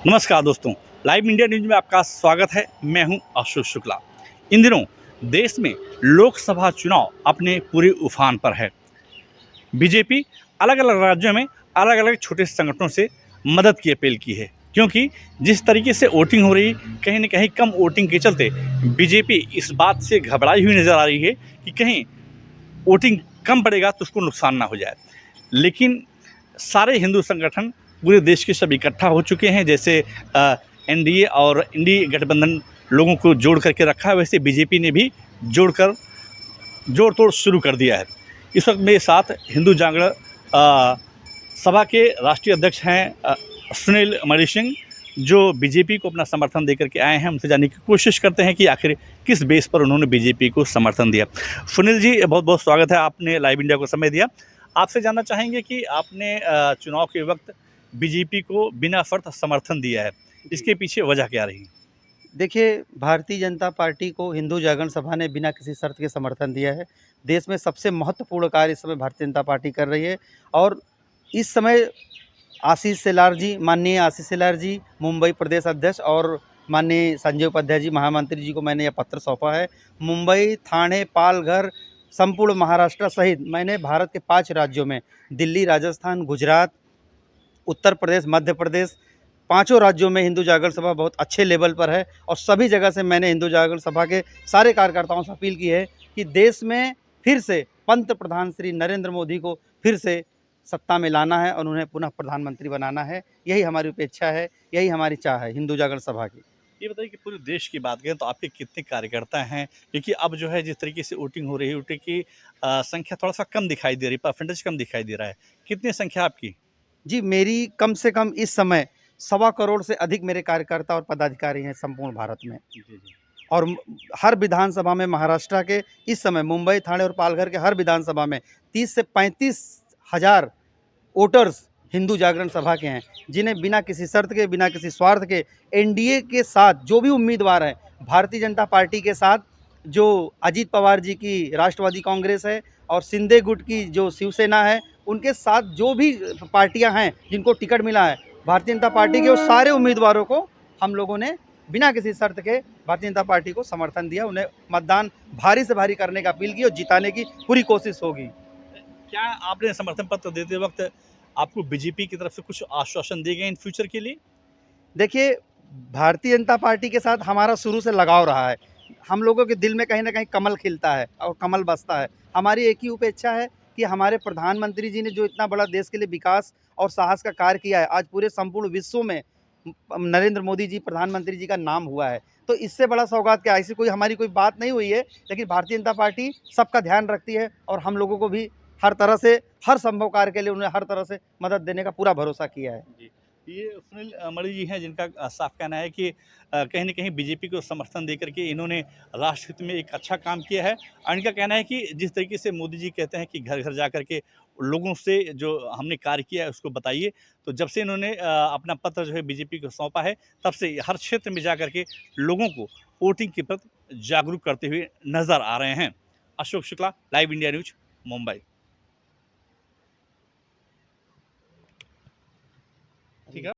नमस्कार दोस्तों, live India news में आपका स्वागत है। मैं हूं अशोक शुक्ला। इन दिनों देश में लोकसभा चुनाव अपने पूरे उफान पर है। बीजेपी अलग अलग राज्यों में अलग अलग छोटे संगठनों से मदद की अपील की है, क्योंकि जिस तरीके से वोटिंग हो रही, कहीं न कहीं कम वोटिंग के चलते बीजेपी इस बात से घबराई हुई नज़र आ रही है कि कहीं वोटिंग कम पड़ेगा तो उसको नुकसान ना हो जाए। लेकिन सारे हिंदू संगठन पूरे देश के सब इकट्ठा हो चुके हैं। जैसे एनडीए और इंडी गठबंधन लोगों को जोड़ करके रखा है, वैसे बीजेपी ने भी जोड़कर जोड़ तोड़ शुरू कर दिया है। इस वक्त मेरे साथ हिंदू जागरण सभा के राष्ट्रीय अध्यक्ष हैं सुनील मणि सिंह, जो बीजेपी को अपना समर्थन देकर के आए हैं। उनसे जानने की कोशिश करते हैं कि आखिर किस बेस पर उन्होंने बीजेपी को समर्थन दिया। सुनील जी, बहुत बहुत स्वागत है, आपने लाइव इंडिया को समय दिया। आपसे जानना चाहेंगे कि आपने चुनाव के वक्त बीजेपी को बिना शर्त समर्थन दिया है, इसके पीछे वजह क्या रही? देखिए, भारतीय जनता पार्टी को हिंदू जागरण सभा ने बिना किसी शर्त के समर्थन दिया है। देश में सबसे महत्वपूर्ण कार्य इस समय भारतीय जनता पार्टी कर रही है और इस समय माननीय आशीष शेलार जी, मुंबई प्रदेश अध्यक्ष और माननीय संजय उपाध्याय जी, महामंत्री जी को मैंने यह पत्र सौंपा है। मुंबई, ठाणे, पालघर, संपूर्ण महाराष्ट्र सहित मैंने भारत के 5 राज्यों में दिल्ली, राजस्थान, गुजरात, उत्तर प्रदेश, मध्य प्रदेश, पाँचों राज्यों में हिंदू जागरण सभा बहुत अच्छे लेवल पर है और सभी जगह से मैंने हिंदू जागरण सभा के सारे कार्यकर्ताओं से अपील की है कि देश में फिर से पंत प्रधान श्री नरेंद्र मोदी को फिर से सत्ता में लाना है और उन्हें पुनः प्रधानमंत्री बनाना है। यही हमारी अपेक्षा है, यही हमारी चाह है हिंदू जागरण सभा की। ये बताइए कि पूरे देश की बात करें तो आपके कितने कार्यकर्ता हैं? क्योंकि अब जो है जिस तरीके से वोटिंग हो रही है, वोटिंग की संख्या थोड़ा-सा कम दिखाई दे रही है, परसेंटेज कम दिखाई दे रहा है। कितनी संख्या आपकी? जी, मेरी कम से कम इस समय 1.25 करोड़ से अधिक मेरे कार्यकर्ता और पदाधिकारी हैं संपूर्ण भारत में। जी, जी। और हर विधानसभा में महाराष्ट्र के इस समय मुंबई, ठाणे और पालघर के हर विधानसभा में 30 से 35 हज़ार वोटर्स हिंदू जागरण सभा के हैं, जिन्हें बिना किसी शर्त के, बिना किसी स्वार्थ के एनडीए के साथ जो भी उम्मीदवार हैं, भारतीय जनता पार्टी के साथ जो अजीत पवार जी की राष्ट्रवादी कांग्रेस है और शिंदे गुट की जो शिवसेना है, उनके साथ जो भी पार्टियां हैं जिनको टिकट मिला है, भारतीय जनता पार्टी के उस सारे उम्मीदवारों को हम लोगों ने बिना किसी शर्त के भारतीय जनता पार्टी को समर्थन दिया। उन्हें मतदान भारी से भारी करने की अपील की और जिताने की पूरी कोशिश होगी। क्या आपने समर्थन पत्र देते वक़्त आपको बीजेपी की तरफ से कुछ आश्वासन दिए गए इन फ्यूचर के लिए? देखिए, भारतीय जनता पार्टी के साथ हमारा शुरू से लगाव रहा है। हम लोगों के दिल में कहीं न कहीं कमल खिलता है और कमल बसता है। हमारी एक ही अपेक्षा है कि हमारे प्रधानमंत्री जी ने जो इतना बड़ा देश के लिए विकास और साहस का कार्य किया है, आज पूरे संपूर्ण विश्व में नरेंद्र मोदी जी प्रधानमंत्री जी का नाम हुआ है। तो इससे बड़ा सौगात क्या है? ऐसी हमारी कोई बात नहीं हुई है, लेकिन भारतीय जनता पार्टी सबका ध्यान रखती है और हम लोगों को भी हर तरह से, हर संभव कार्य के लिए उन्हें हर तरह से मदद देने का पूरा भरोसा किया है। जी। ये सुनील मणि जी हैं, जिनका साफ कहना है कि कहीं न कहीं बीजेपी को समर्थन देकर के इन्होंने राष्ट्र हित में एक अच्छा काम किया है। और इनका कहना है कि जिस तरीके से मोदी जी कहते हैं कि घर-घर जाकर के लोगों से जो हमने कार्य किया है उसको बताइए। तो जब से इन्होंने अपना पत्र जो है बीजेपी को सौंपा है, तब से हर क्षेत्र में जाकर के लोगों को वोटिंग के प्रति जागरूक करते हुए नज़र आ रहे हैं। Ashok Shukla, live India news, Mumbai.